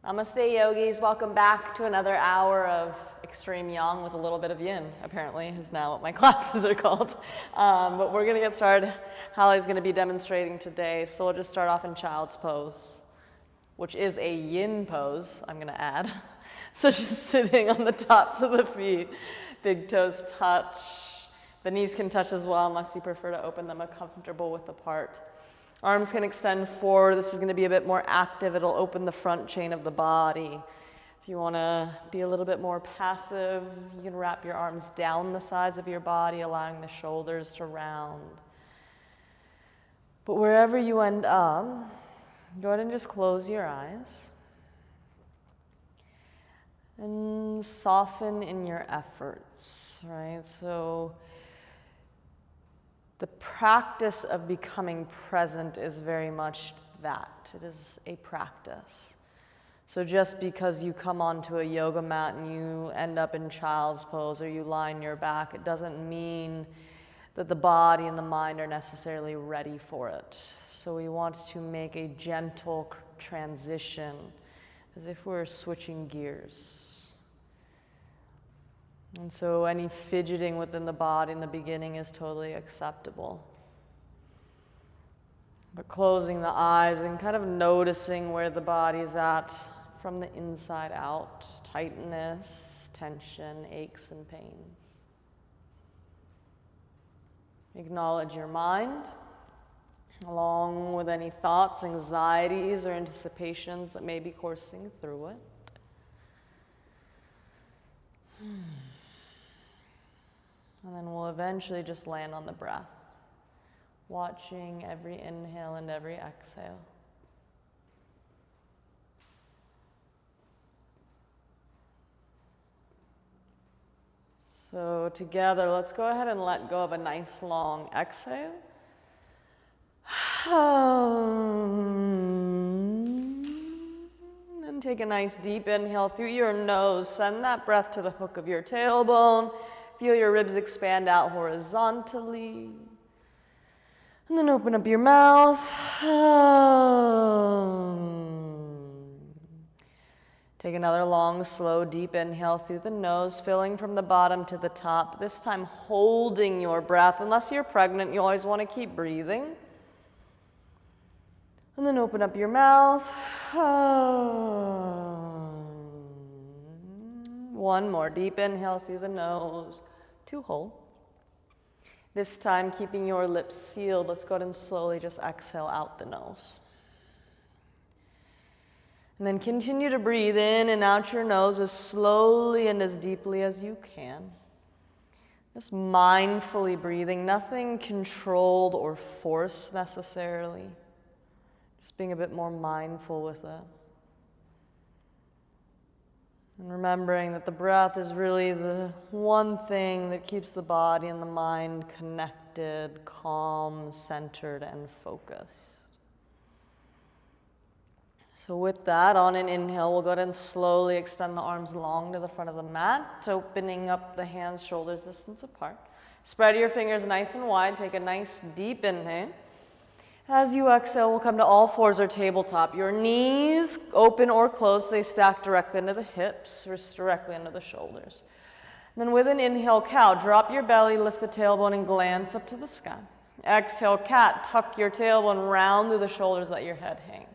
Namaste yogis, welcome back to another hour of extreme yang with a little bit of yin, apparently, is now what my classes are called. But we're gonna get started. Hallie's gonna be demonstrating today, so we'll just start off in child's pose, which is a yin pose, I'm gonna add. So just sitting on the tops of the feet, big toes touch. The knees can touch as well, unless you prefer to open them comfortable width apart. Arms can extend forward. This is going to be a bit more active. It'll open the front chain of the body. If you want to be a little bit more passive, you can wrap your arms down the sides of your body, allowing the shoulders to round. But wherever you end up, go ahead and just close your eyes. And soften in your efforts, right? So the practice of becoming present is very much that. It is a practice. So just because you come onto a yoga mat and you end up in child's pose or you lie on your back, it doesn't mean that the body and the mind are necessarily ready for it. So we want to make a gentle transition as if we're switching gears. And so any fidgeting within the body in the beginning is totally acceptable. But closing the eyes and kind of noticing where the body's at from the inside out, tightness, tension, aches and pains. Acknowledge your mind, along with any thoughts, anxieties, or anticipations that may be coursing through it. And then we'll eventually just land on the breath, watching every inhale and every exhale. So together, let's go ahead and let go of a nice long exhale. And take a nice deep inhale through your nose. Send that breath to the hook of your tailbone. Feel your ribs expand out horizontally. And then open up your mouth. Take another long, slow, deep inhale through the nose, filling from the bottom to the top, this time holding your breath. Unless you're pregnant, you always want to keep breathing. And then open up your mouth. One more deep inhale through the nose to hold. This time, keeping your lips sealed, let's go ahead and slowly just exhale out the nose. And then continue to breathe in and out your nose as slowly and as deeply as you can. Just mindfully breathing, nothing controlled or forced necessarily. Just being a bit more mindful with it. And remembering that the breath is really the one thing that keeps the body and the mind connected, calm, centered, and focused. So with that, on an inhale, we'll go ahead and slowly extend the arms long to the front of the mat, opening up the hands, shoulders distance apart. Spread your fingers nice and wide. Take a nice deep inhale. As you exhale, we'll come to all fours or tabletop. Your knees, open or closed, they stack directly into the hips, wrists directly into the shoulders. And then with an inhale, cow, drop your belly, lift the tailbone, and glance up to the sky. Exhale, cat, tuck your tailbone round through the shoulders, let your head hang.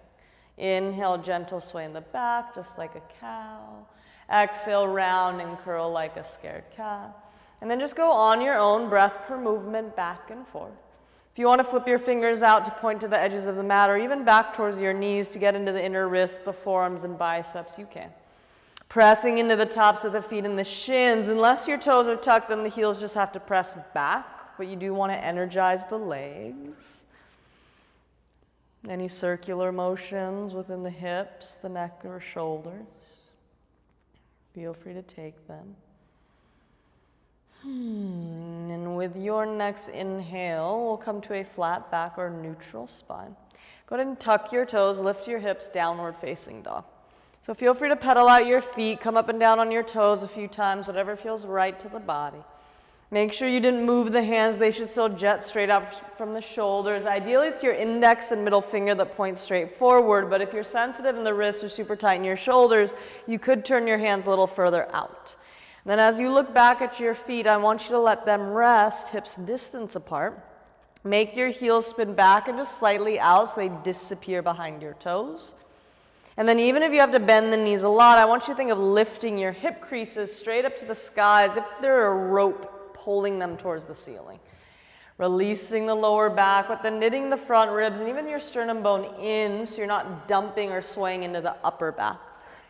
Inhale, gentle sway in the back, just like a cow. Exhale, round and curl like a scared cat. And then just go on your own, breath per movement, back and forth. If you want to flip your fingers out to point to the edges of the mat or even back towards your knees to get into the inner wrists, the forearms and biceps, you can. Pressing into the tops of the feet and the shins. Unless your toes are tucked, then the heels just have to press back, but you do want to energize the legs. Any circular motions within the hips, the neck, or shoulders, feel free to take them. And with your next inhale, we'll come to a flat back or neutral spine. Go ahead and tuck your toes, lift your hips, downward facing dog. So feel free to pedal out your feet, come up and down on your toes a few times, whatever feels right to the body. Make sure you didn't move the hands. They should still jet straight up from the shoulders. Ideally, it's your index and middle finger that points straight forward, but if you're sensitive and the wrists are super tight in your shoulders, you could turn your hands a little further out. And then as you look back at your feet, I want you to let them rest, hips distance apart. Make your heels spin back and just slightly out so they disappear behind your toes. And then even if you have to bend the knees a lot, I want you to think of lifting your hip creases straight up to the sky as if they're a rope pulling them towards the ceiling. Releasing the lower back, but then knitting the front ribs and even your sternum bone in so you're not dumping or swaying into the upper back.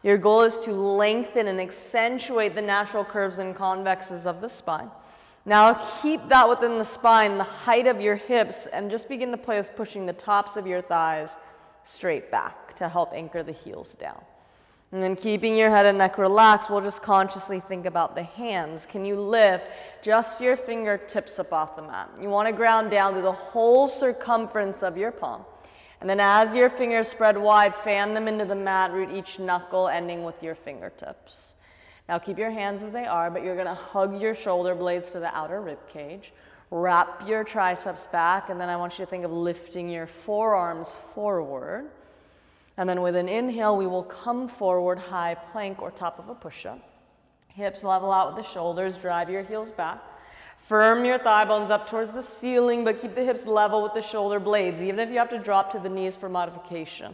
Your goal is to lengthen and accentuate the natural curves and convexes of the spine. Now keep that within the spine, the height of your hips, and just begin to play with pushing the tops of your thighs straight back to help anchor the heels down. And then keeping your head and neck relaxed, we'll just consciously think about the hands. Can you lift just your fingertips up off the mat? You want to ground down through the whole circumference of your palm. And then as your fingers spread wide, fan them into the mat, root each knuckle, ending with your fingertips. Now keep your hands as they are, but you're going to hug your shoulder blades to the outer rib cage. Wrap your triceps back, and then I want you to think of lifting your forearms forward. And then with an inhale, we will come forward, high plank or top of a push-up. Hips level out with the shoulders, drive your heels back. Firm your thigh bones up towards the ceiling, but keep the hips level with the shoulder blades, even if you have to drop to the knees for modification.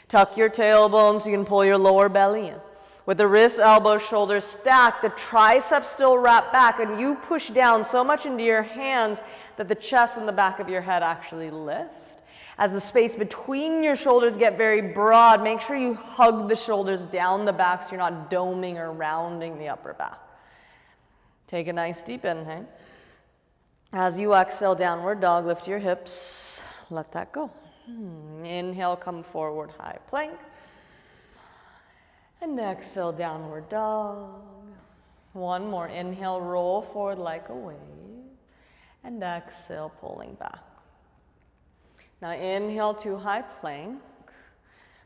Tuck your tailbone so you can pull your lower belly in. With the wrists, elbows, shoulders stacked, the triceps still wrap back, and you push down so much into your hands that the chest and the back of your head actually lift. As the space between your shoulders get very broad, make sure you hug the shoulders down the back so you're not doming or rounding the upper back. Take a nice deep inhale. As you exhale, downward dog, lift your hips. Let that go. Inhale, come forward, high plank. And exhale, downward dog. One more. Inhale, roll forward like a wave. And exhale, pulling back. Now inhale to high plank.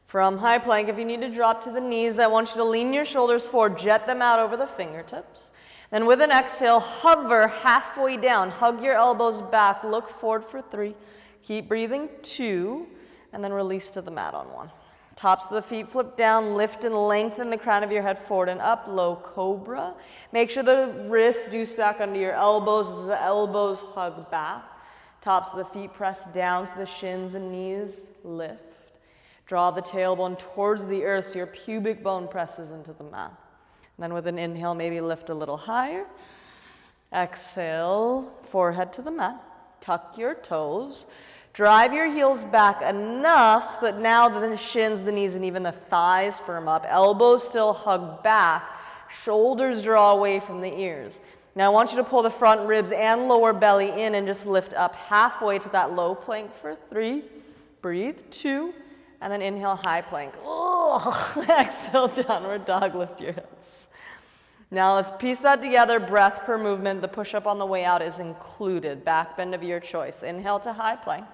From high plank, if you need to drop to the knees, I want you to lean your shoulders forward, jet them out over the fingertips. Then with an exhale, hover halfway down. Hug your elbows back, look forward for 3. Keep breathing, 2, and then release to the mat on 1. Tops of the feet flip down, lift and lengthen the crown of your head forward and up, low cobra. Make sure the wrists do stack under your elbows as the elbows hug back. Tops of the feet press down so the shins and knees lift. Draw the tailbone towards the earth so your pubic bone presses into the mat. And then with an inhale, maybe lift a little higher. Exhale, forehead to the mat. Tuck your toes. Drive your heels back enough that now the shins, the knees, and even the thighs firm up. Elbows still hug back. Shoulders draw away from the ears. Now I want you to pull the front ribs and lower belly in and just lift up halfway to that low plank for 3. Breathe, 2, and then inhale, high plank. Exhale, downward dog, lift your hips. Now let's piece that together, breath per movement. The push-up on the way out is included. Back bend of your choice. Inhale to high plank.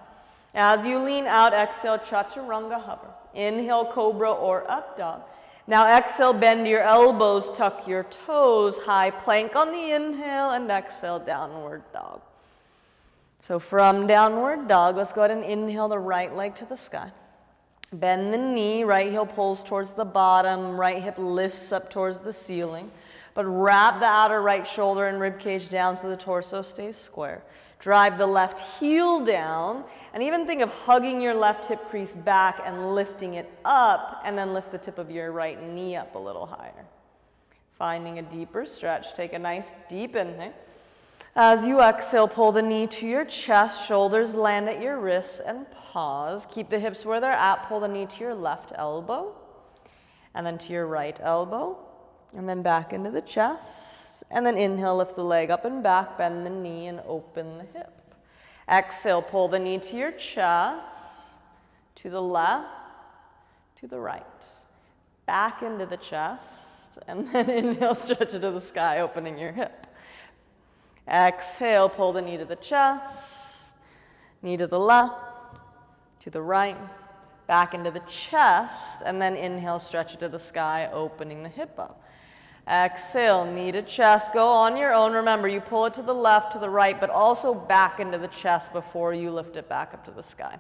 As you lean out, exhale, chaturanga hover. Inhale, cobra or up dog. Now exhale, bend your elbows, tuck your toes, high plank on the inhale, and exhale, downward dog. So from downward dog, let's go ahead and inhale the right leg to the sky. Bend the knee, right heel pulls towards the bottom, right hip lifts up towards the ceiling. But wrap the outer right shoulder and rib cage down so the torso stays square. Drive the left heel down, and even think of hugging your left hip crease back and lifting it up, and then lift the tip of your right knee up a little higher. Finding a deeper stretch, take a nice deep inhale. As you exhale, pull the knee to your chest, shoulders land at your wrists, and pause. Keep the hips where they're at, pull the knee to your left elbow, and then to your right elbow, and then back into the chest. And then inhale, lift the leg up and back, bend the knee and open the hip. Exhale, pull the knee to your chest, to the left, to the right. Back into the chest, and then inhale, stretch it to the sky, opening your hip. Exhale, pull the knee to the chest, knee to the left, to the right, back into the chest, and then inhale, stretch it to the sky, opening the hip up. Exhale, knee to chest. Go on your own. Remember, you pull it to the left, to the right, but also back into the chest before you lift it back up to the sky.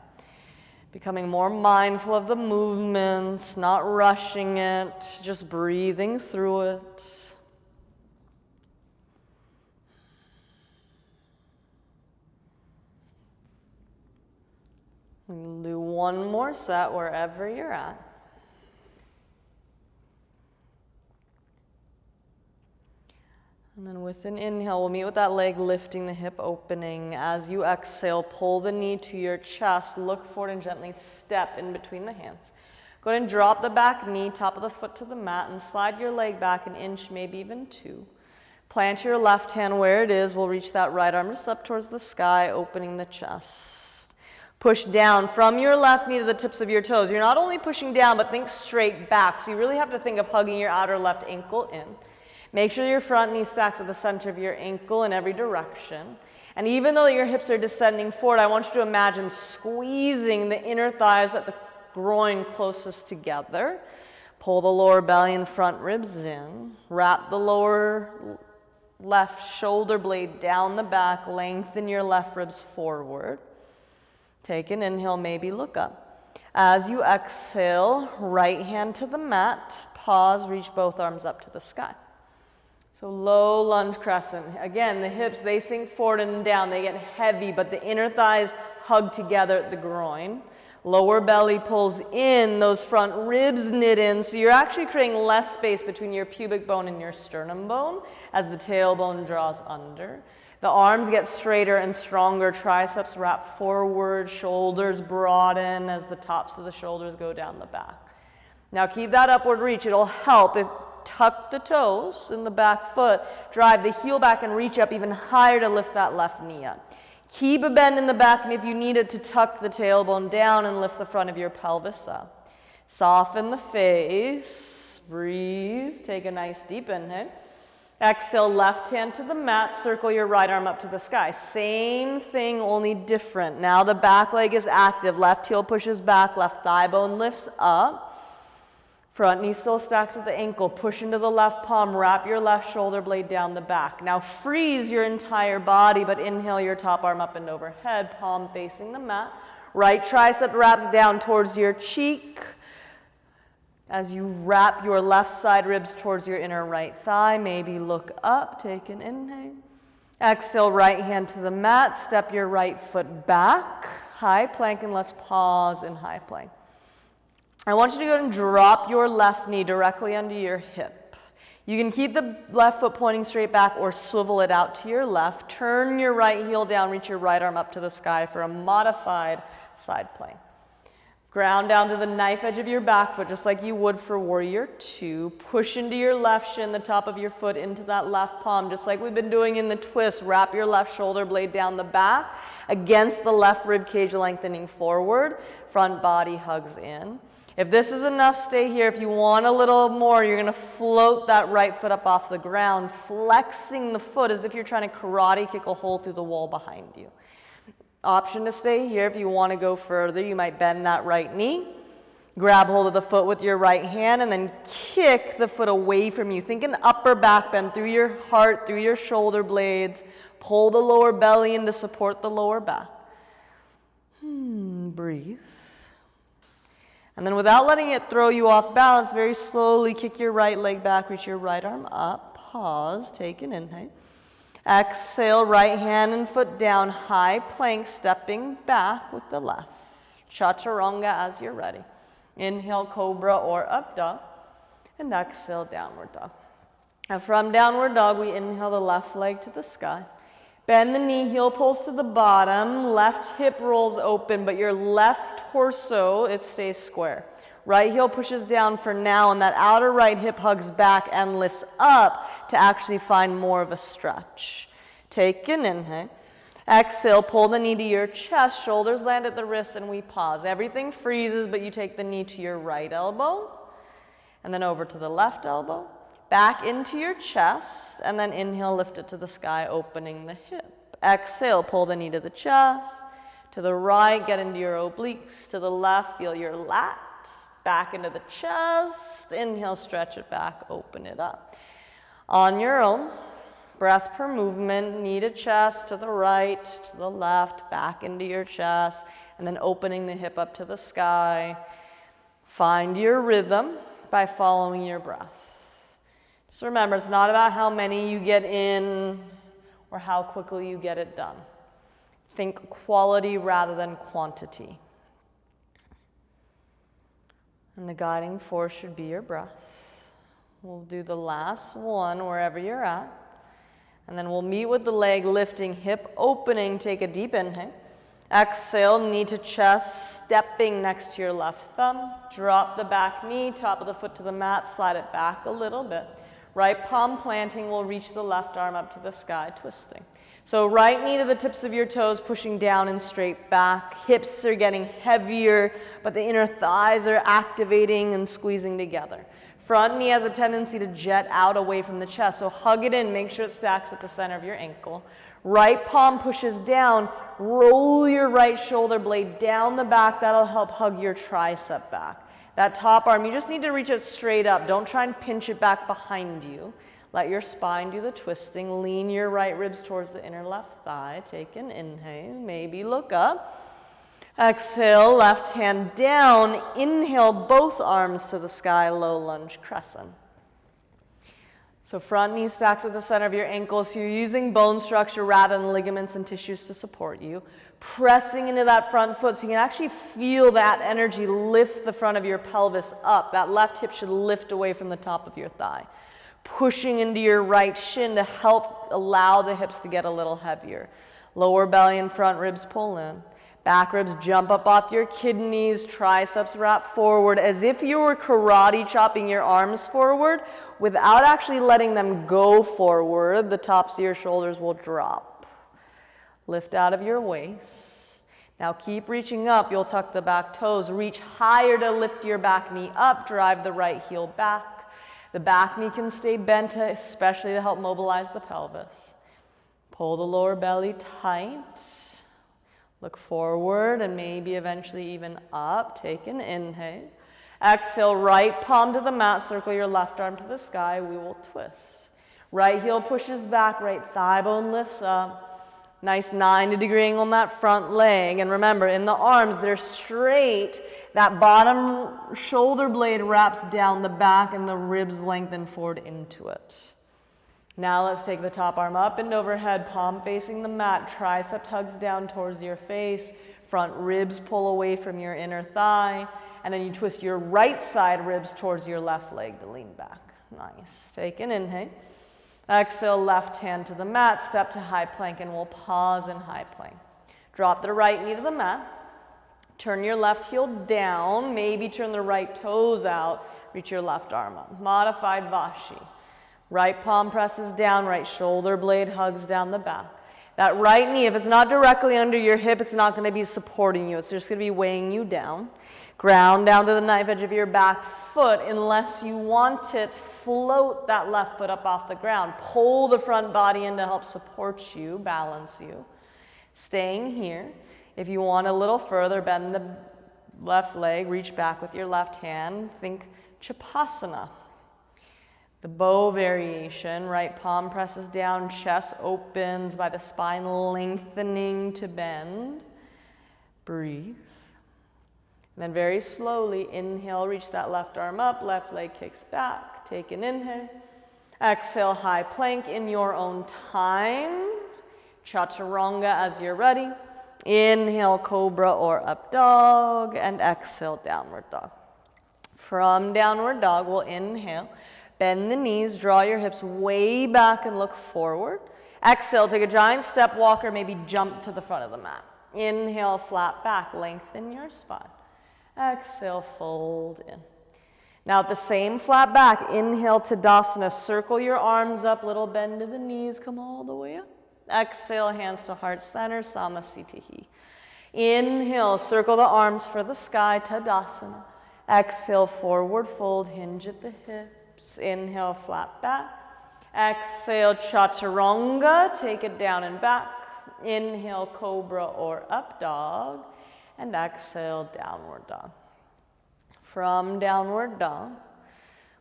Becoming more mindful of the movements, not rushing it, just breathing through it. We'll do one more set wherever you're at. And then with an inhale, we'll meet with that leg lifting, the hip opening. As you exhale, pull the knee to your chest, look forward and gently step in between the hands. Go ahead and drop the back knee, top of the foot to the mat, and slide your leg back an inch, maybe even 2. Plant your left hand where it is. We'll reach that right arm just up towards the sky, opening the chest. Push down from your left knee to the tips of your toes. You're not only pushing down, but think straight back. So you really have to think of hugging your outer left ankle in. Make sure your front knee stacks at the center of your ankle in every direction. And even though your hips are descending forward, I want you to imagine squeezing the inner thighs at the groin closest together. Pull the lower belly and front ribs in. Wrap the lower left shoulder blade down the back. Lengthen your left ribs forward. Take an inhale, maybe look up. As you exhale, right hand to the mat. Pause, reach both arms up to the sky. So low lunge crescent. Again, the hips, they sink forward and down. They get heavy, but the inner thighs hug together at the groin. Lower belly pulls in, those front ribs knit in. So you're actually creating less space between your pubic bone and your sternum bone as the tailbone draws under. The arms get straighter and stronger. Triceps wrap forward, shoulders broaden as the tops of the shoulders go down the back. Now keep that upward reach. It'll help if tuck the toes in the back foot, drive the heel back and reach up even higher to lift that left knee up. Keep a bend in the back, and if you need it, to tuck the tailbone down and lift the front of your pelvis up. Soften the face, breathe, take a nice deep inhale. Exhale, left hand to the mat, circle your right arm up to the sky. Same thing, only different. Now the back leg is active, left heel pushes back, left thigh bone lifts up. Front knee still stacks at the ankle. Push into the left palm. Wrap your left shoulder blade down the back. Now freeze your entire body, but inhale your top arm up and overhead. Palm facing the mat. Right tricep wraps down towards your cheek. As you wrap your left side ribs towards your inner right thigh, maybe look up. Take an inhale. Exhale, right hand to the mat. Step your right foot back. High plank, and let's pause in high plank. I want you to go and drop your left knee directly under your hip. You can keep the left foot pointing straight back or swivel it out to your left. Turn your right heel down, reach your right arm up to the sky for a modified side plank. Ground down to the knife edge of your back foot just like you would for warrior 2. Push into your left shin, the top of your foot into that left palm just like we've been doing in the twist. Wrap your left shoulder blade down the back against the left rib cage, lengthening forward. Front body hugs in. If this is enough, stay here. If you want a little more, you're going to float that right foot up off the ground, flexing the foot as if you're trying to karate kick a hole through the wall behind you. Option to stay here. If you want to go further, you might bend that right knee, grab hold of the foot with your right hand, and then kick the foot away from you. Think an upper back bend through your heart, through your shoulder blades. Pull the lower belly in to support the lower back. Breathe. And then without letting it throw you off balance, very slowly kick your right leg back, reach your right arm up, pause, take an inhale. Exhale, right hand and foot down, high plank, stepping back with the left. Chaturanga as you're ready. Inhale, cobra or up dog, and exhale, downward dog. Now from downward dog, we inhale the left leg to the sky. Bend the knee, heel pulls to the bottom, left hip rolls open, but your left torso, it stays square. Right heel pushes down for now, and that outer right hip hugs back and lifts up to actually find more of a stretch. Take an inhale. Exhale, pull the knee to your chest, shoulders land at the wrists, and we pause. Everything freezes, but you take the knee to your right elbow, and then over to the left elbow. Back into your chest, and then inhale, lift it to the sky, opening the hip. Exhale, pull the knee to the chest. To the right, get into your obliques. To the left, feel your lats. Back into the chest. Inhale, stretch it back, open it up. On your own, breath per movement, knee to chest, to the right, to the left, back into your chest, and then opening the hip up to the sky. Find your rhythm by following your breath. Just remember, it's not about how many you get in or how quickly you get it done. Think quality rather than quantity. And the guiding force should be your breath. We'll do the last one wherever you're at. And then we'll meet with the leg lifting, hip opening, take a deep inhale. Exhale, knee to chest, stepping next to your left thumb. Drop the back knee, top of the foot to the mat, slide it back a little bit. Right palm planting will reach the left arm up to the sky, twisting. So right knee to the tips of your toes, pushing down and straight back. Hips are getting heavier, but the inner thighs are activating and squeezing together. Front knee has a tendency to jet out away from the chest, so hug it in, make sure it stacks at the center of your ankle. Right palm pushes down, roll your right shoulder blade down the back, that'll help hug your tricep back. That top arm, you just need to reach it straight up, don't try and pinch it back behind you. Let your spine do the twisting, lean your right ribs towards the inner left thigh, take an inhale, maybe look up. Exhale, left hand down, inhale both arms to the sky, low lunge crescent. So front knee stacks at the center of your ankles, so you're using bone structure rather than ligaments and tissues to support you. Pressing into that front foot so you can actually feel that energy lift the front of your pelvis up. That left hip should lift away from the top of your thigh. Pushing into your right shin to help allow the hips to get a little heavier. Lower belly and front ribs pull in. Back ribs jump up off your kidneys, triceps wrap forward as if you were karate chopping your arms forward without actually letting them go forward. The tops of your shoulders will drop. Lift out of your waist. Now keep reaching up. You'll tuck the back toes. Reach higher to lift your back knee up. Drive the right heel back. The back knee can stay bent, especially to help mobilize the pelvis. Pull the lower belly tight. Look forward and maybe eventually even up. Take an inhale. Exhale, right palm to the mat. Circle your left arm to the sky. We will twist. Right heel pushes back. Right thigh bone lifts up. Nice 90-degree angle on that front leg. And remember, in the arms, they're straight. That bottom shoulder blade wraps down the back and the ribs lengthen forward into it. Now let's take the top arm up and overhead, palm facing the mat, tricep hugs down towards your face, front ribs pull away from your inner thigh, and then you twist your right side ribs towards your left leg to lean back. Nice. Take an inhale. Exhale, left hand to the mat, step to high plank, and we'll pause in high plank. Drop the right knee to the mat. Turn your left heel down, maybe turn the right toes out, reach your left arm up. Modified Vashi. Right palm presses down, right shoulder blade hugs down the back. That right knee, if it's not directly under your hip, it's not going to be supporting you. It's just going to be weighing you down. Ground down to the knife edge of your back foot. Unless you want it, float that left foot up off the ground. Pull the front body in to help support you, balance you. Staying here. If you want a little further, bend the left leg, reach back with your left hand. Think Chapasana. The bow variation, right palm presses down, chest opens by the spine lengthening to bend. Breathe. And then very slowly, inhale, reach that left arm up, left leg kicks back. Take an inhale. Exhale, high plank in your own time. Chaturanga as you're ready. Inhale, cobra or up dog, and exhale, downward dog. From downward dog, we'll inhale. Bend the knees, draw your hips way back and look forward. Exhale, take a giant step walker, maybe jump to the front of the mat. Inhale, flat back, lengthen your spine. Exhale, fold in. Now at the same flat back, inhale, Tadasana. Circle your arms up, little bend to the knees, come all the way up. Exhale, hands to heart center, Samasthiti. Inhale, circle the arms for the sky, Tadasana. Exhale, forward fold, hinge at the hip. Inhale, flat back. Exhale, Chaturanga. Take it down and back. Inhale, cobra or up dog. And exhale, downward dog. From downward dog,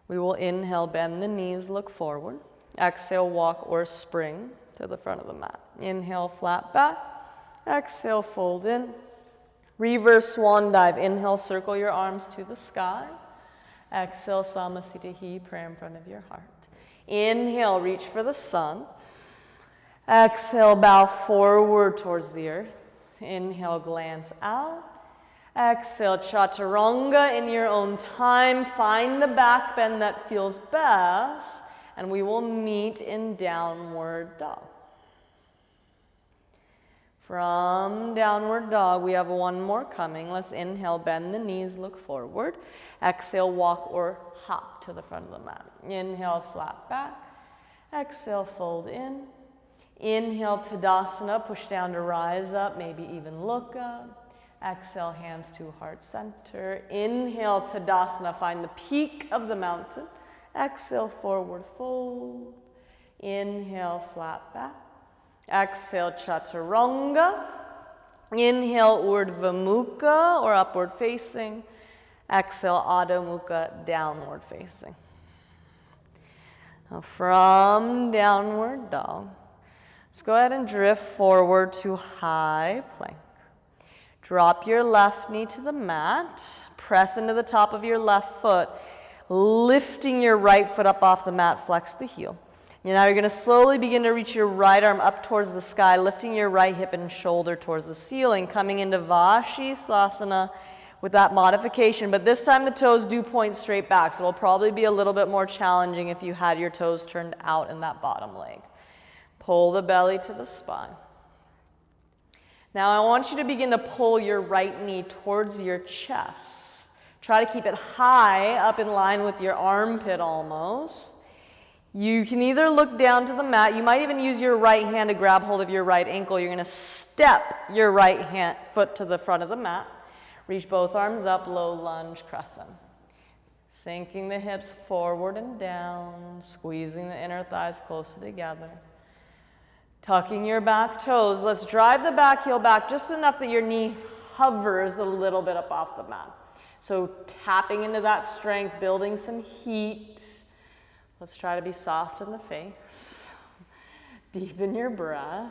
we will inhale, bend the knees, look forward. Exhale, walk or spring to the front of the mat. Inhale, flat back. Exhale, fold in. Reverse swan dive. Inhale, circle your arms to the sky. Exhale, Samasthita Hi, prayer in front of your heart. Inhale, reach for the sun. Exhale, bow forward towards the earth. Inhale, glance out. Exhale, chaturanga in your own time. Find the back bend that feels best, and we will meet in downward dog. From downward dog, we have one more coming. Let's inhale, bend the knees, look forward. Exhale, walk or hop to the front of the mat. Inhale, flat back. Exhale, fold in. Inhale, Tadasana, push down to rise up, maybe even look up. Exhale, hands to heart center. Inhale, Tadasana, find the peak of the mountain. Exhale, forward fold. Inhale, flat back. Exhale, Chaturanga. Inhale, Urdhva Mukha or upward facing. Exhale, Adho Mukha, downward facing. Now from downward dog, let's go ahead and drift forward to high plank. Drop your left knee to the mat. Press into the top of your left foot, lifting your right foot up off the mat. Flex the heel. Now you're going to slowly begin to reach your right arm up towards the sky, lifting your right hip and shoulder towards the ceiling, coming into Vashisthasana with that modification. But this time the toes do point straight back, so it'll probably be a little bit more challenging if you had your toes turned out in that bottom leg. Pull the belly to the spine. Now I want you to begin to pull your right knee towards your chest. Try to keep it high, up in line with your armpit almost. You can either look down to the mat. You might even use your right hand to grab hold of your right ankle. You're going to step your right foot to the front of the mat. Reach both arms up, low lunge crescent. Sinking the hips forward and down, squeezing the inner thighs closer together. Tucking your back toes. Let's drive the back heel back just enough that your knee hovers a little bit up off the mat. So tapping into that strength, building some heat. Let's try to be soft in the face. Deepen your breath.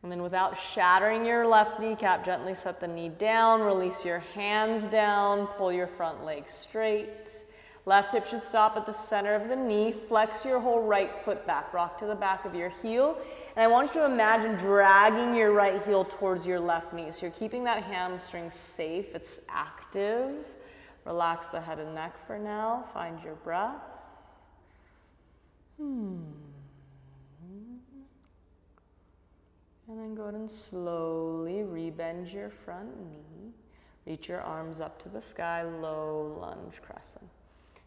And then without shattering your left kneecap, gently set the knee down, release your hands down, pull your front leg straight. Left hip should stop at the center of the knee. Flex your whole right foot back. Rock to the back of your heel. And I want you to imagine dragging your right heel towards your left knee. So you're keeping that hamstring safe. It's active. Relax the head and neck for now. Find your breath. And then go ahead and slowly rebend your front knee. Reach your arms up to the sky, low lunge crescent.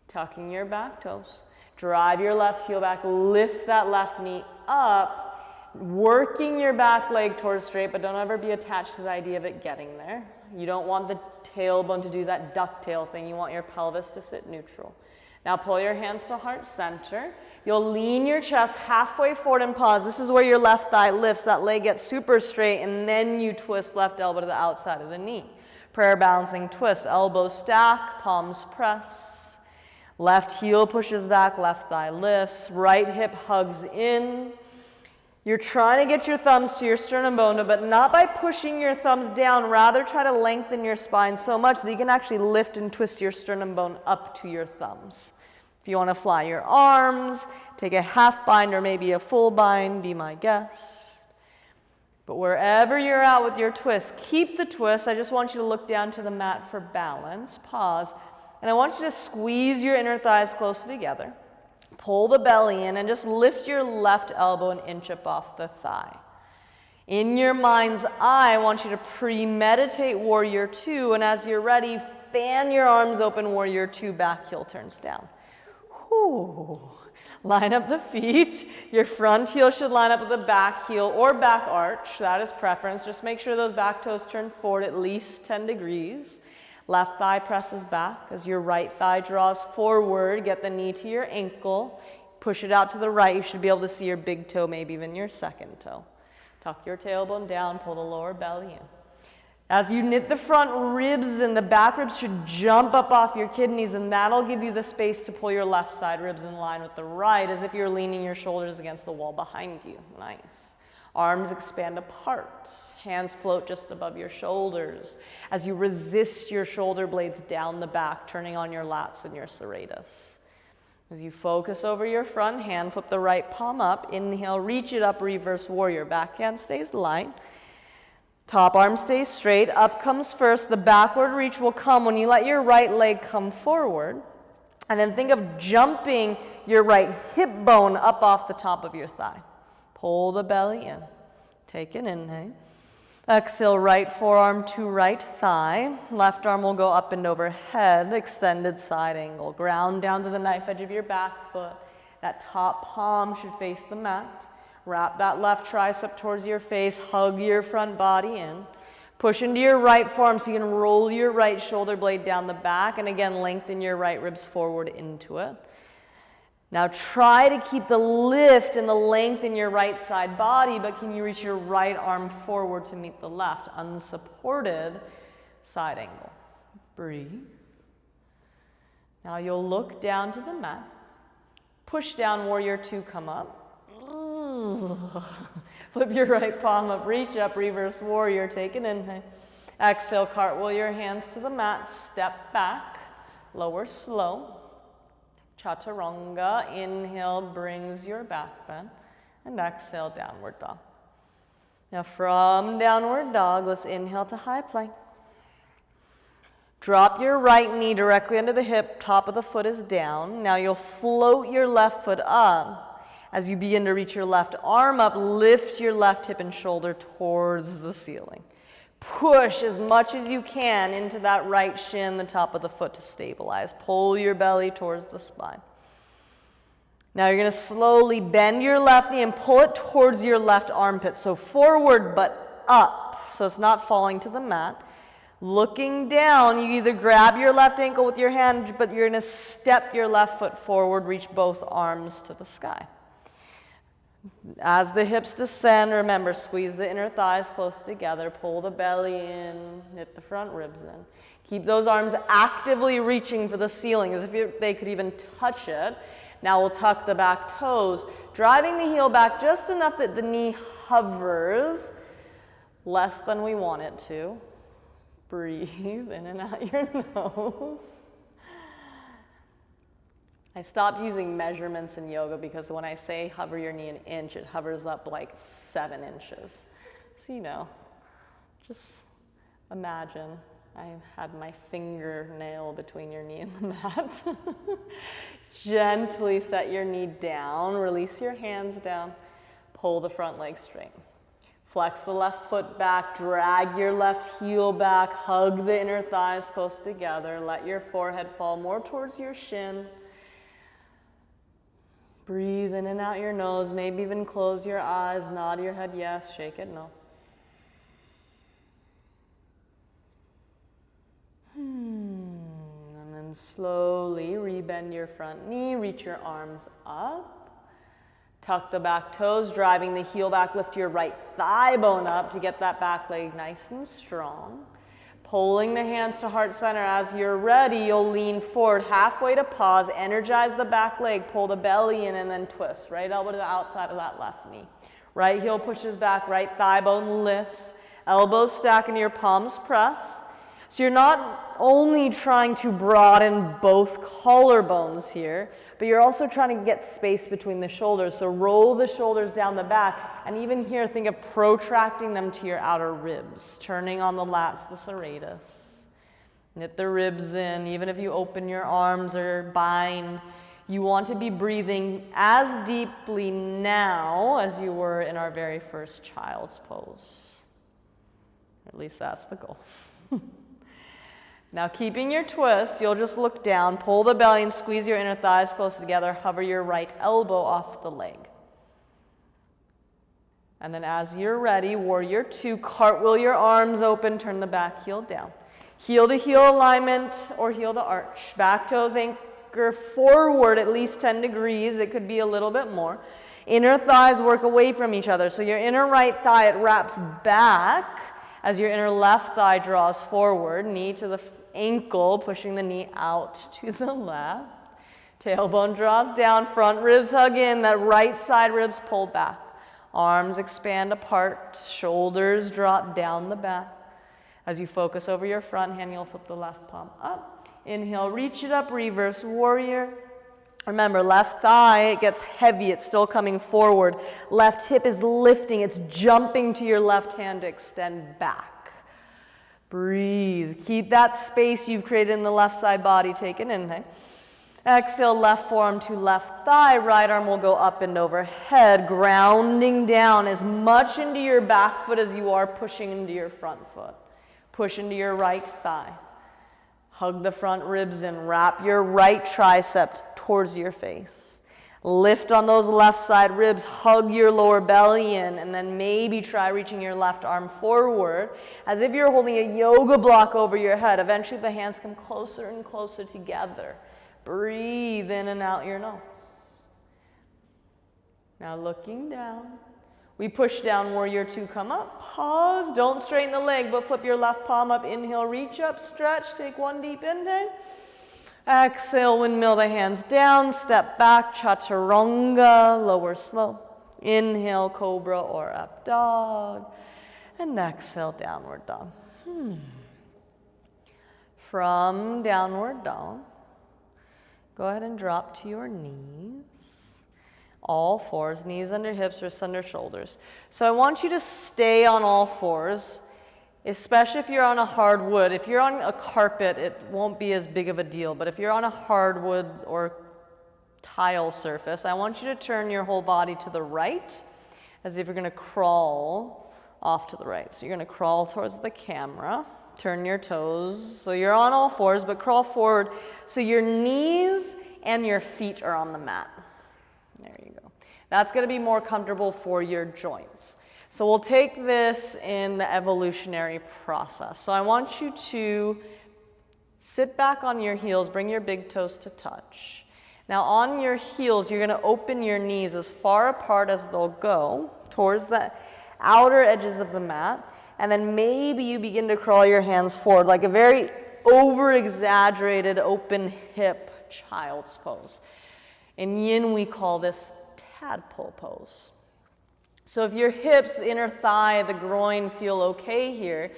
Tucking your back toes. Drive your left heel back, lift that left knee up, working your back leg towards straight, but don't ever be attached to the idea of it getting there. You don't want the tailbone to do that ducktail thing. You want your pelvis to sit neutral. Now pull your hands to heart center. You'll lean your chest halfway forward and pause. This is where your left thigh lifts, that leg gets super straight, and then you twist left elbow to the outside of the knee. Prayer balancing twist, elbows stack, palms press. Left heel pushes back, left thigh lifts, right hip hugs in. You're trying to get your thumbs to your sternum bone, but not by pushing your thumbs down. Rather, try to lengthen your spine so much that you can actually lift and twist your sternum bone up to your thumbs. If you want to fly your arms, take a half bind or maybe a full bind, be my guest. But wherever you're at with your twist, keep the twist. I just want you to look down to the mat for balance. Pause. And I want you to squeeze your inner thighs closer together. Pull the belly in and just lift your left elbow an inch up off the thigh. In your mind's eye, I want you to premeditate Warrior Two, and as you're ready, fan your arms open, Warrior Two, back heel turns down. Whew. Line up the feet. Your front heel should line up with the back heel or back arch. That is preference. Just make sure those back toes turn forward at least 10 degrees. Left thigh presses back as your right thigh draws forward. Get the knee to your ankle. Push it out to the right. You should be able to see your big toe, maybe even your second toe. Tuck your tailbone down. Pull the lower belly in. As you knit the front ribs in, the back ribs should jump up off your kidneys, and that'll give you the space to pull your left side ribs in line with the right, as if you're leaning your shoulders against the wall behind you. Nice. Arms expand apart. Hands float just above your shoulders as you resist your shoulder blades down the back, turning on your lats and your serratus. As you focus over your front hand, flip the right palm up. Inhale, reach it up, reverse warrior. Back hand stays light. Top arm stays straight, up comes first. The backward reach will come when you let your right leg come forward. And then think of jumping your right hip bone up off the top of your thigh. Pull the belly in. Take an inhale. Exhale, right forearm to right thigh. Left arm will go up and overhead, extended side angle. Ground down to the knife edge of your back foot. That top palm should face the mat. Wrap that left tricep towards your face, hug your front body in. Push into your right forearm so you can roll your right shoulder blade down the back, and again, lengthen your right ribs forward into it. Now try to keep the lift and the length in your right side body, but can you reach your right arm forward to meet the left? Unsupported side angle. Breathe. Now you'll look down to the mat. Push down, warrior two, come up. Flip your right palm up, reach up, reverse warrior, take an inhale. Exhale, cartwheel your hands to the mat, step back, lower slow. Chaturanga, inhale brings your back bend, and exhale, downward dog. Now from downward dog, let's inhale to high plank. Drop your right knee directly under the hip, top of the foot is down. Now you'll float your left foot up. As you begin to reach your left arm up, lift your left hip and shoulder towards the ceiling. Push as much as you can into that right shin, the top of the foot, to stabilize. Pull your belly towards the spine. Now you're going to slowly bend your left knee and pull it towards your left armpit. So forward but up, so it's not falling to the mat. Looking down, you either grab your left ankle with your hand, but you're going to step your left foot forward, reach both arms to the sky. As the hips descend, remember, squeeze the inner thighs close together, pull the belly in, knit the front ribs in. Keep those arms actively reaching for the ceiling as if they could even touch it. Now we'll tuck the back toes, driving the heel back just enough that the knee hovers, less than we want it to. Breathe in and out your nose. I stopped using measurements in yoga because when I say hover your knee an inch, it hovers up like 7 inches. So, you know, just imagine I had my fingernail between your knee and the mat. Gently set your knee down, release your hands down, pull the front leg straight. Flex the left foot back, drag your left heel back, hug the inner thighs close together, let your forehead fall more towards your shin. Breathe in and out your nose, maybe even close your eyes, nod your head yes, shake it no. And then slowly rebend your front knee, reach your arms up. Tuck the back toes, driving the heel back, lift your right thigh bone up to get that back leg nice and strong. Pulling the hands to heart center. As you're ready, you'll lean forward halfway to pause, energize the back leg, pull the belly in, and then twist. Right elbow to the outside of that left knee. Right heel pushes back, right thigh bone lifts, elbows stack and your palms press. So you're not only trying to broaden both collarbones here, but you're also trying to get space between the shoulders. So roll the shoulders down the back, and even here, think of protracting them to your outer ribs, turning on the lats, the serratus. Knit the ribs in. Even if you open your arms or bind, you want to be breathing as deeply now as you were in our very first child's pose. At least that's the goal. Now, keeping your twist, you'll just look down, pull the belly and squeeze your inner thighs close together, hover your right elbow off the leg. And then as you're ready, warrior two, cartwheel your arms open, turn the back heel down. Heel to heel alignment or heel to arch. Back toes anchor forward at least 10 degrees. It could be a little bit more. Inner thighs work away from each other. So your inner right thigh, it wraps back As your inner left thigh draws forward, knee to the ankle, pushing the knee out to the left. Tailbone draws down, front ribs hug in, that right side ribs pull back. Arms expand apart, shoulders drop down the back. As you focus over your front hand, you'll flip the left palm up. Inhale, reach it up, reverse warrior. Remember, left thigh, it gets heavy, it's still coming forward. Left hip is lifting, it's jumping to your left hand to extend back. Breathe. Keep that space you've created in the left side body. Take an inhale. Exhale, left forearm to left thigh. Right arm will go up and overhead, grounding down as much into your back foot as you are pushing into your front foot. Push into your right thigh. Hug the front ribs in. Wrap your right tricep towards your face. Lift on those left side ribs. Hug your lower belly in, and then maybe try reaching your left arm forward as if you're holding a yoga block over your head. Eventually the hands come closer and closer together. Breathe in and out your nose. Now looking down. We push down, warrior two, come up. Pause, don't straighten the leg, but flip your left palm up. Inhale, reach up, stretch, take one deep inhale. Exhale, windmill the hands down, step back, chaturanga, lower slow. Inhale, cobra or up dog. And exhale, downward dog. From downward dog, go ahead and drop to your knees. All fours, knees under hips, wrists under shoulders. So I want you to stay on all fours, especially if you're on a hardwood. If you're on a carpet, it won't be as big of a deal. But if you're on a hardwood or tile surface, I want you to turn your whole body to the right as if you're going to crawl off to the right. So you're going to crawl towards the camera. Turn your toes. So you're on all fours, but crawl forward so your knees and your feet are on the mat. There you go. That's going to be more comfortable for your joints. So we'll take this in the evolutionary process. So I want you to sit back on your heels, bring your big toes to touch. Now on your heels, you're going to open your knees as far apart as they'll go towards the outer edges of the mat. And then maybe you begin to crawl your hands forward like a very over-exaggerated open hip child's pose. In yin, we call this tadpole pose. So if your hips, the inner thigh, the groin feel okay here,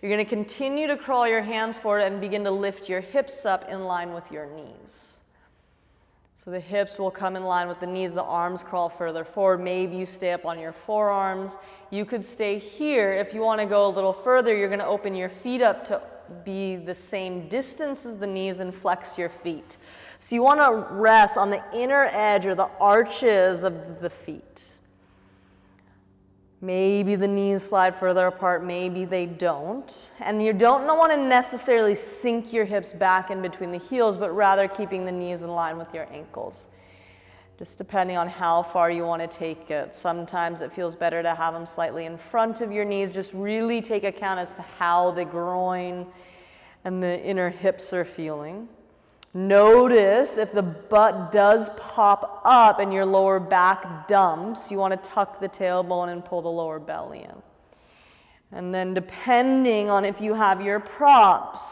you're going to continue to crawl your hands forward and begin to lift your hips up in line with your knees. So the hips will come in line with the knees, the arms crawl further forward. Maybe you stay up on your forearms. You could stay here. If you want to go a little further, you're going to open your feet up to be the same distance as the knees and flex your feet. So you want to rest on the inner edge or the arches of the feet. Maybe the knees slide further apart, maybe they don't. And you don't want to necessarily sink your hips back in between the heels, but rather keeping the knees in line with your ankles. Just depending on how far you want to take it. Sometimes it feels better to have them slightly in front of your knees. Just really take account as to how the groin and the inner hips are feeling. Notice if the butt does pop up and your lower back dumps, you want to tuck the tailbone and pull the lower belly in. And then depending on if you have your props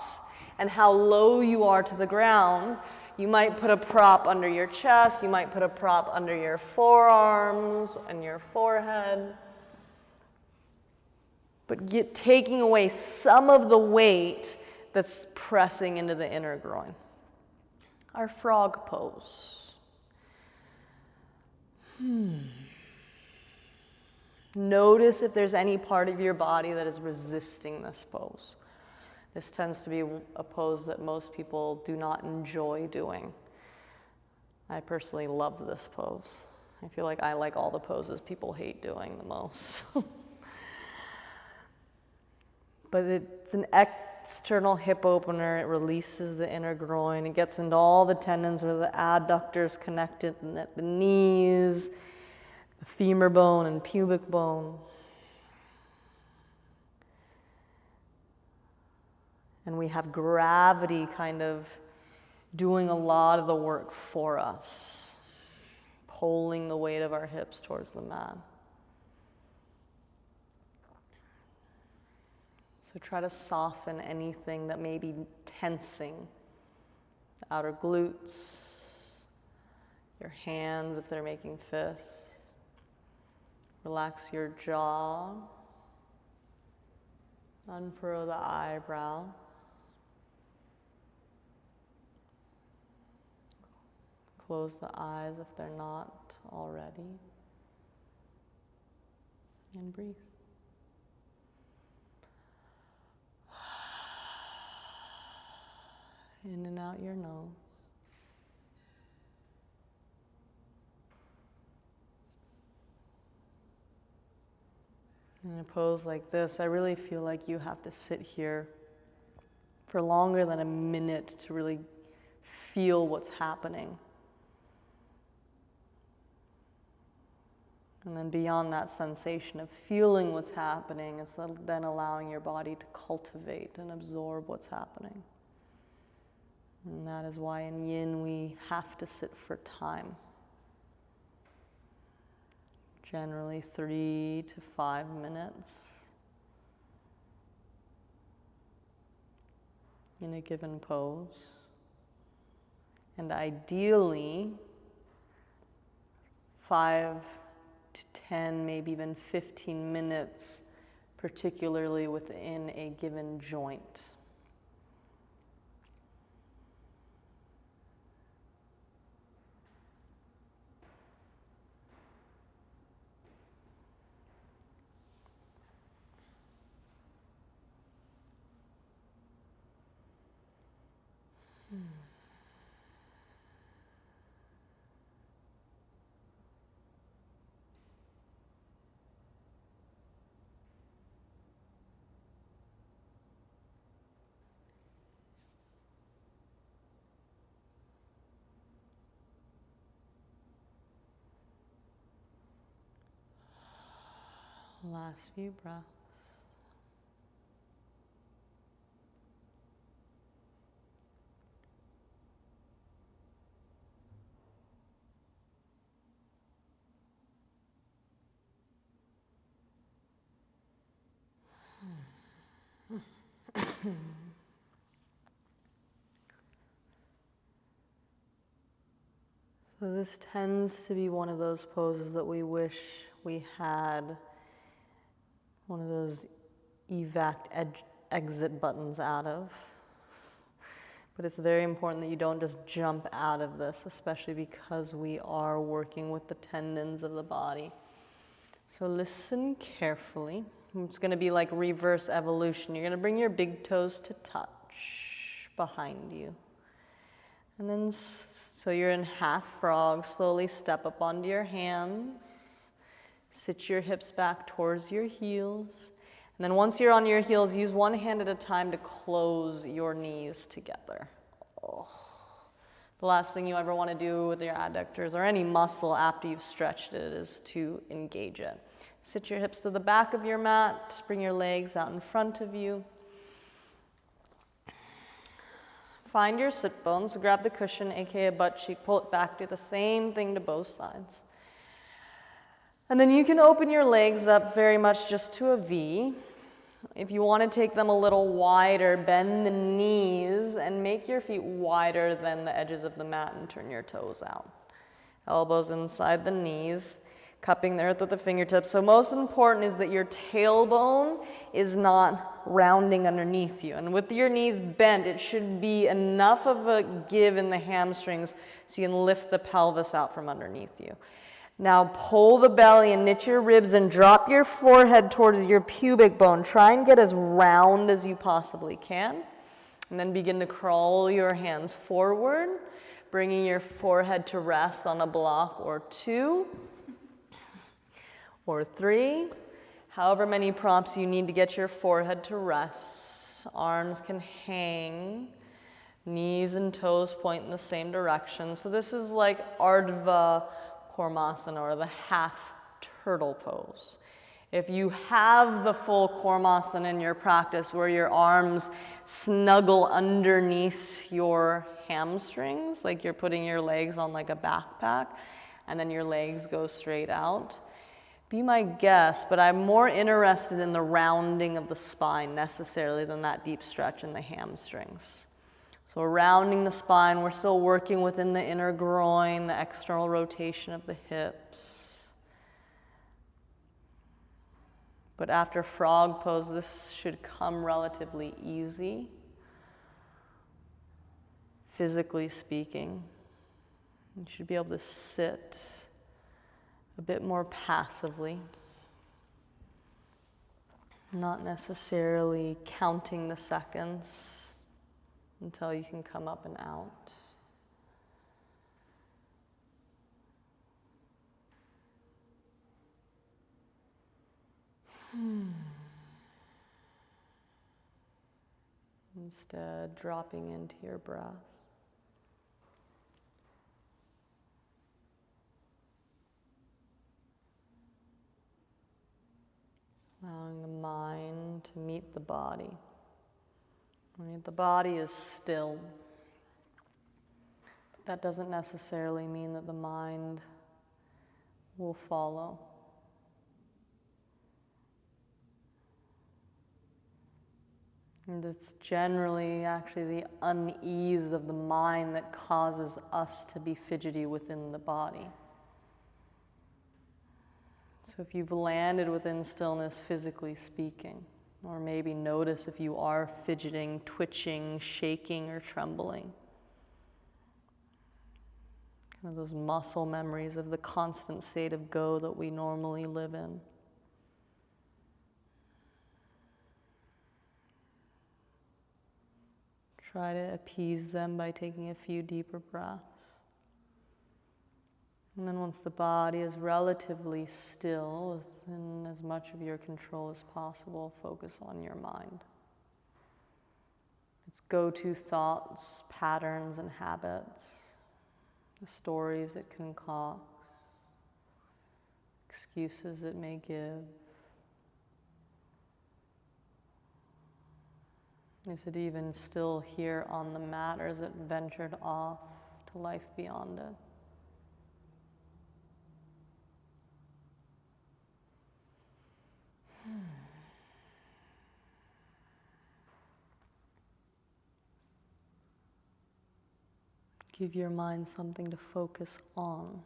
and how low you are to the ground, you might put a prop under your chest, you might put a prop under your forearms and your forehead. But taking away some of the weight that's pressing into the inner groin. Our frog pose. Notice if there's any part of your body that is resisting this pose. This tends to be a pose that most people do not enjoy doing. I personally love this pose. I feel like I like all the poses people hate doing the most. But it's an external hip opener. It releases the inner groin. It gets into all the tendons where the adductors connected at the knees, the femur bone and pubic bone. And we have gravity kind of doing a lot of the work for us, pulling the weight of our hips towards the mat. So try to soften anything that may be tensing. The outer glutes, your hands if they're making fists. Relax your jaw. Unfurrow the eyebrows. Close the eyes if they're not already. And breathe. In and out your nose. In a pose like this, I really feel like you have to sit here for longer than a minute to really feel what's happening. And then beyond that sensation of feeling what's happening, it's then allowing your body to cultivate and absorb what's happening. And that is why in yin we have to sit for time. Generally 3 to 5 minutes in a given pose. And ideally 5 to 10, maybe even 15 minutes, particularly within a given joint. Last few breaths. So this tends to be one of those poses that we wish we had one of those evac exit buttons out of. But it's very important that you don't just jump out of this, especially because we are working with the tendons of the body. So listen carefully. It's going to be like reverse evolution. You're going to bring your big toes to touch behind you. And then, so you're in half frog, slowly step up onto your hands. Sit your hips back towards your heels. And then once you're on your heels, use one hand at a time to close your knees together. Oh. The last thing you ever want to do with your adductors or any muscle after you've stretched it is to engage it. Sit your hips to the back of your mat. Bring your legs out in front of you. Find your sit bones. So grab the cushion, aka butt cheek. Pull it back. Do the same thing to both sides. And then you can open your legs up very much just to a V. If you want to take them a little wider, bend the knees and make your feet wider than the edges of the mat and turn your toes out. Elbows inside the knees, cupping the earth with the fingertips. So most important is that your tailbone is not rounding underneath you. And with your knees bent, it should be enough of a give in the hamstrings so you can lift the pelvis out from underneath you. Now pull the belly and knit your ribs and drop your forehead towards your pubic bone. Try and get as round as you possibly can. And then begin to crawl your hands forward, bringing your forehead to rest on a block or 2 or 3. However many prompts you need to get your forehead to rest. Arms can hang. Knees and toes point in the same direction. So this is like Ardha Kurmasana, or the half turtle pose. If you have the full Kurmasana in your practice where your arms snuggle underneath your hamstrings, like you're putting your legs on like a backpack, and then your legs go straight out, be my guest, but I'm more interested in the rounding of the spine necessarily than that deep stretch in the hamstrings. So we're rounding the spine, we're still working within the inner groin, the external rotation of the hips. But after frog pose, this should come relatively easy, physically speaking. You should be able to sit a bit more passively, not necessarily counting the seconds until you can come up and out. Instead, dropping into your breath. Allowing the mind to meet the body. Right? The body is still. But that doesn't necessarily mean that the mind will follow. And it's generally actually the unease of the mind that causes us to be fidgety within the body. So if you've landed within stillness, physically speaking, or maybe notice if you are fidgeting, twitching, shaking, or trembling. Kind of those muscle memories of the constant state of go that we normally live in. Try to appease them by taking a few deeper breaths. And then once the body is relatively still, within as much of your control as possible, focus on your mind. Its go-to thoughts, patterns, and habits, the stories it concocts, excuses it may give. Is it even still here on the mat, or is it ventured off to life beyond it? Give your mind something to focus on.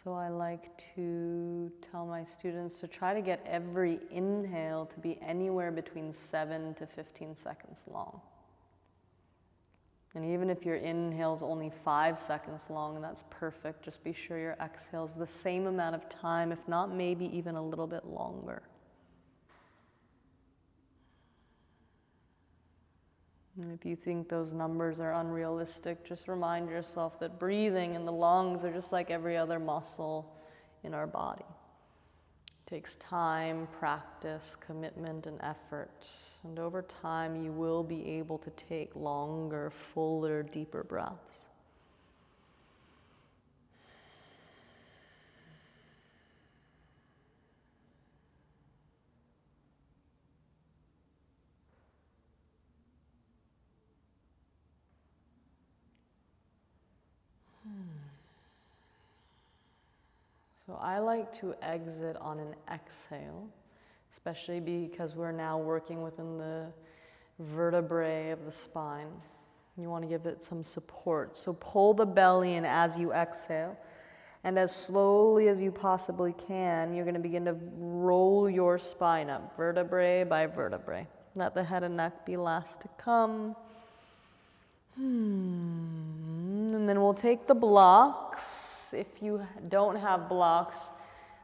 So I like to tell my students to try to get every inhale to be anywhere between 7 to 15 seconds long. And even if your inhale is only 5 seconds long, that's perfect. Just be sure your exhale is the same amount of time, if not maybe even a little bit longer. And if you think those numbers are unrealistic, just remind yourself that breathing and the lungs are just like every other muscle in our body. It takes time, practice, commitment, and effort. And over time, you will be able to take longer, fuller, deeper breaths. So I like to exit on an exhale, especially because we're now working within the vertebrae of the spine. You want to give it some support. So pull the belly in as you exhale, and as slowly as you possibly can, you're going to begin to roll your spine up, vertebrae by vertebrae. Let the head and neck be last to come. And then we'll take the blocks. If you don't have blocks,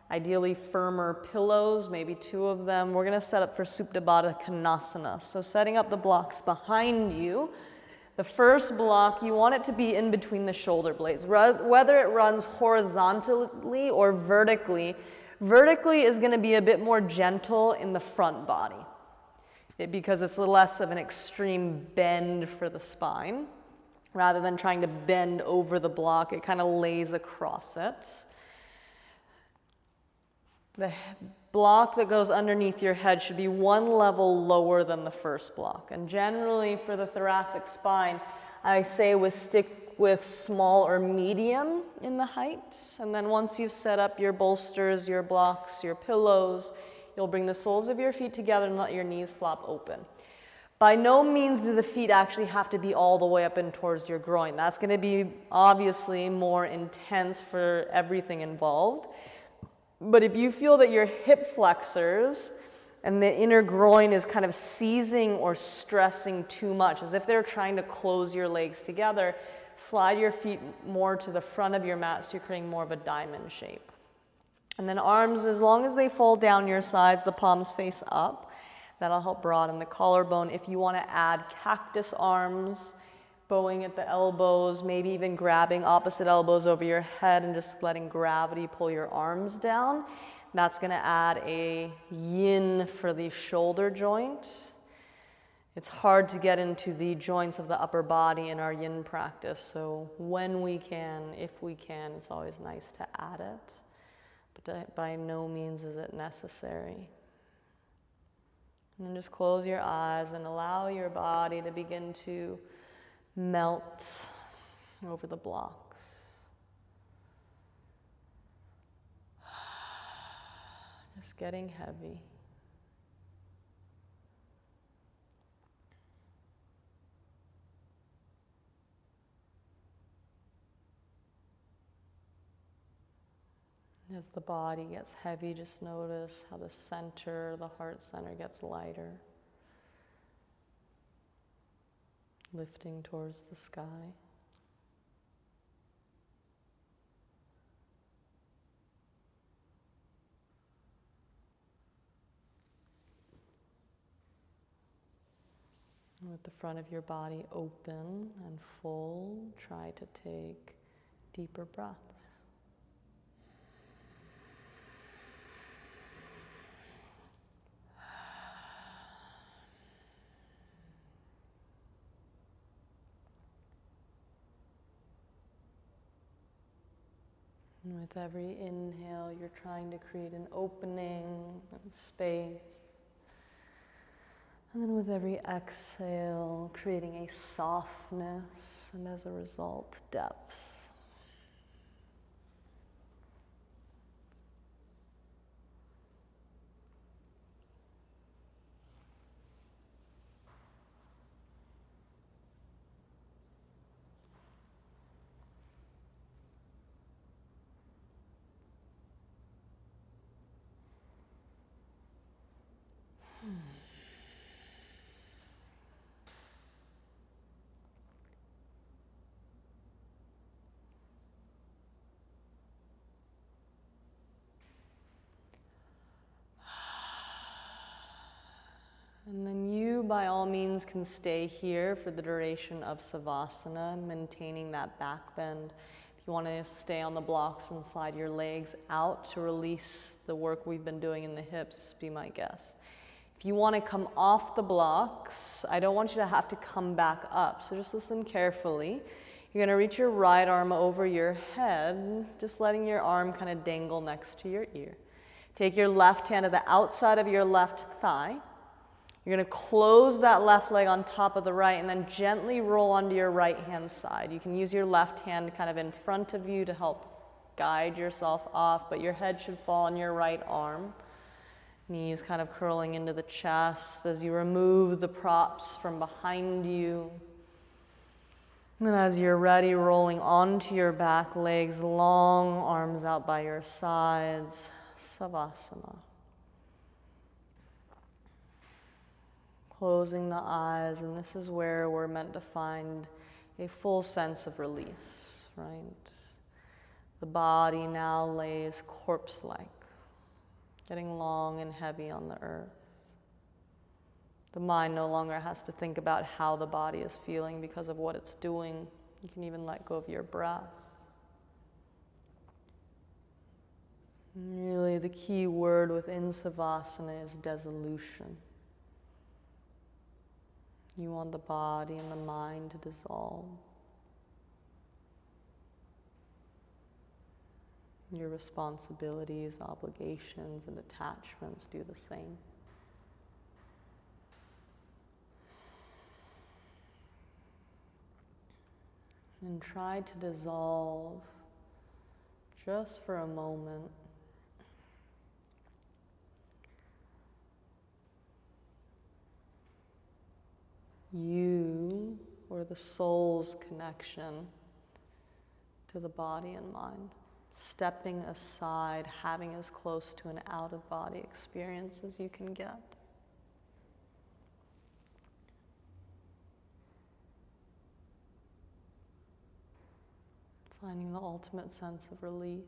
ideally firmer pillows, maybe 2 of them. We're going to set up for Supta Baddha Konasana. So setting up the blocks behind you. The first block, you want it to be in between the shoulder blades, whether it runs horizontally or vertically. Vertically is going to be a bit more gentle in the front body because it's less of an extreme bend for the spine. Rather than trying to bend over the block, it kind of lays across it. The block that goes underneath your head should be 1 level lower than the first block. And generally for the thoracic spine, I say stick with small or medium in the height. And then once you've set up your bolsters, your blocks, your pillows, you'll bring the soles of your feet together and let your knees flop open. By no means do the feet actually have to be all the way up and towards your groin. That's going to be obviously more intense for everything involved. But if you feel that your hip flexors and the inner groin is kind of seizing or stressing too much, as if they're trying to close your legs together, slide your feet more to the front of your mat so you're creating more of a diamond shape. And then arms, as long as they fall down your sides, the palms face up. That'll help broaden the collarbone. If you want to add cactus arms, bowing at the elbows, maybe even grabbing opposite elbows over your head and just letting gravity pull your arms down, that's going to add a yin for the shoulder joint. It's hard to get into the joints of the upper body in our yin practice, so when we can, if we can, it's always nice to add it. But by no means is it necessary. And then just close your eyes and allow your body to begin to melt over the blocks. Just getting heavy. As the body gets heavy, just notice how the center, the heart center, gets lighter, lifting towards the sky. And with the front of your body open and full, try to take deeper breaths. And with every inhale, you're trying to create an opening and space. And then with every exhale, creating a softness, and as a result, depth. And then you, by all means, can stay here for the duration of Savasana, maintaining that back bend. If you want to stay on the blocks and slide your legs out to release the work we've been doing in the hips, be my guest. If you want to come off the blocks, I don't want you to have to come back up, so just listen carefully. You're going to reach your right arm over your head, just letting your arm kind of dangle next to your ear. Take your left hand to the outside of your left thigh. You're going to close that left leg on top of the right and then gently roll onto your right hand side. You can use your left hand kind of in front of you to help guide yourself off, but your head should fall on your right arm. Knees kind of curling into the chest as you remove the props from behind you. And then as you're ready, rolling onto your back, legs long, arms out by your sides, Savasana. Closing the eyes, and this is where we're meant to find a full sense of release, right? The body now lays corpse-like, getting long and heavy on the earth. The mind no longer has to think about how the body is feeling because of what it's doing. You can even let go of your breath. And really, the key word within Savasana is dissolution. You want the body and the mind to dissolve. Your responsibilities, obligations, and attachments do the same. And try to dissolve just for a moment you or the soul's connection to the body and mind. Stepping aside, having as close to an out-of-body experience as you can get. Finding the ultimate sense of release.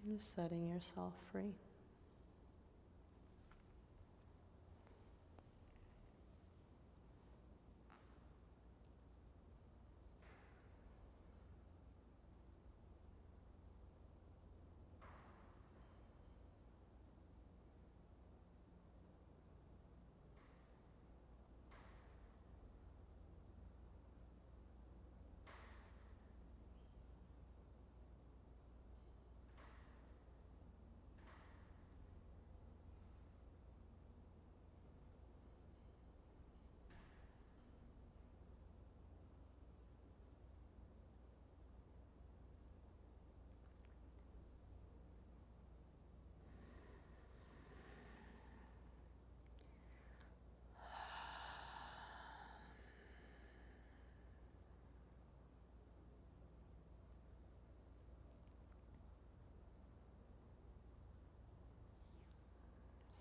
And just setting yourself free.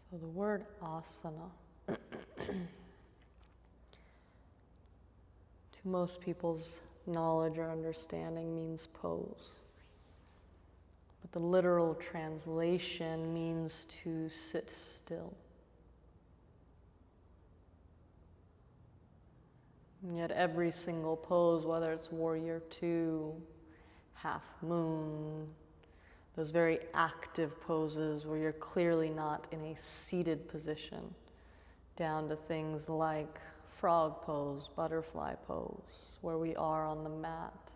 So the word asana, to most people's knowledge or understanding, means pose. But the literal translation means to sit still. And yet every single pose, whether it's warrior two, half moon, those very active poses where you're clearly not in a seated position, down to things like frog pose, butterfly pose, where we are on the mat.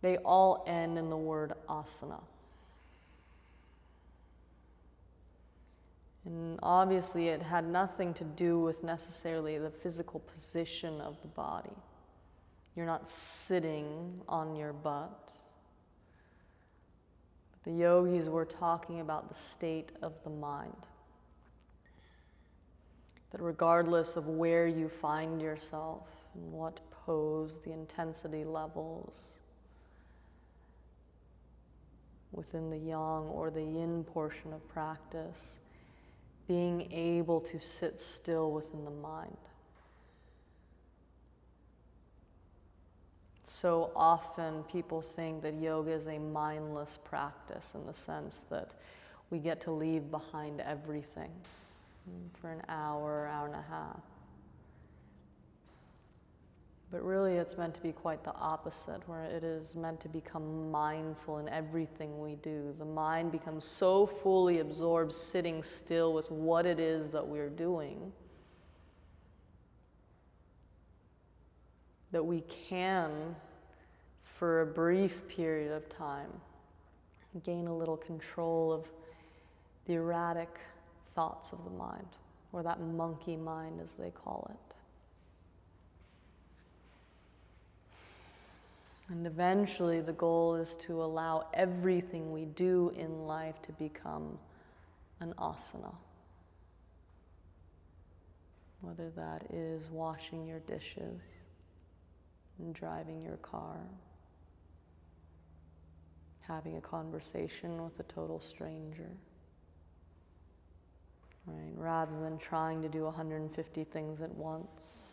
They all end in the word asana. And obviously it had nothing to do with necessarily the physical position of the body. You're not sitting on your butt. The yogis were talking about the state of the mind. That regardless of where you find yourself, in what pose, the intensity levels, within the yang or the yin portion of practice, being able to sit still within the mind. So often people think that yoga is a mindless practice in the sense that we get to leave behind everything for an hour, hour and a half. But really it's meant to be quite the opposite, where it is meant to become mindful in everything we do. The mind becomes so fully absorbed sitting still with what it is that we're doing that we can, for a brief period of time, gain a little control of the erratic thoughts of the mind, or that monkey mind as they call it. And eventually the goal is to allow everything we do in life to become an asana. Whether that is washing your dishes and driving your car, having a conversation with a total stranger, right? Rather than trying to do 150 things at once.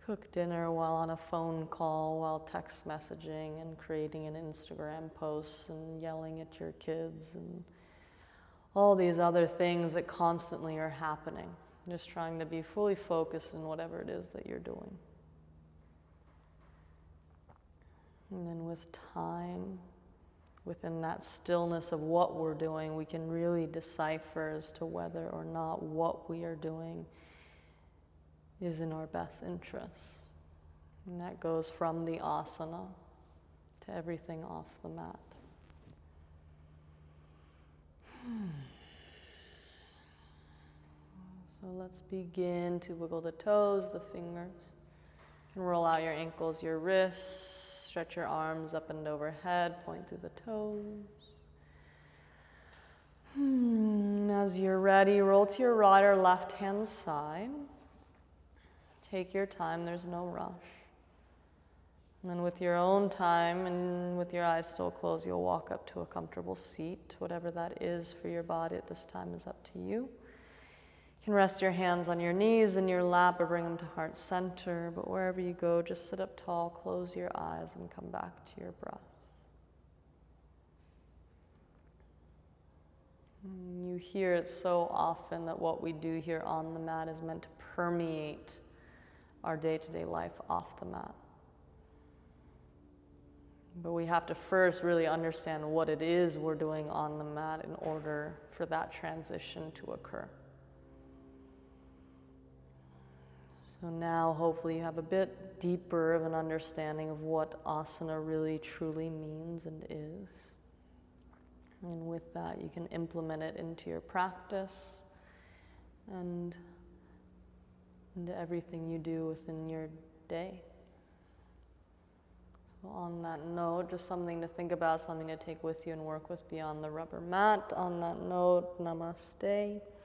Cook dinner while on a phone call, while text messaging and creating an Instagram post and yelling at your kids and all these other things that constantly are happening. Just trying to be fully focused in whatever it is that you're doing. And then with time, within that stillness of what we're doing, we can really decipher as to whether or not what we are doing is in our best interests. And that goes from the asana to everything off the mat. So let's begin to wiggle the toes, the fingers. You can roll out your ankles, your wrists, stretch your arms up and overhead, point through the toes. As you're ready, roll to your right or left hand side. Take your time, there's no rush. And then with your own time and with your eyes still closed, you'll walk up to a comfortable seat. Whatever that is for your body at this time is up to you. You can rest your hands on your knees in your lap or bring them to heart center, but wherever you go, just sit up tall, close your eyes, and come back to your breath. You hear it so often that what we do here on the mat is meant to permeate our day-to-day life off the mat. But we have to first really understand what it is we're doing on the mat in order for that transition to occur. So now hopefully you have a bit deeper of an understanding of what asana really truly means and is. And with that you can implement it into your practice and into everything you do within your day. So on that note, just something to think about, something to take with you and work with beyond the rubber mat. On that note, namaste.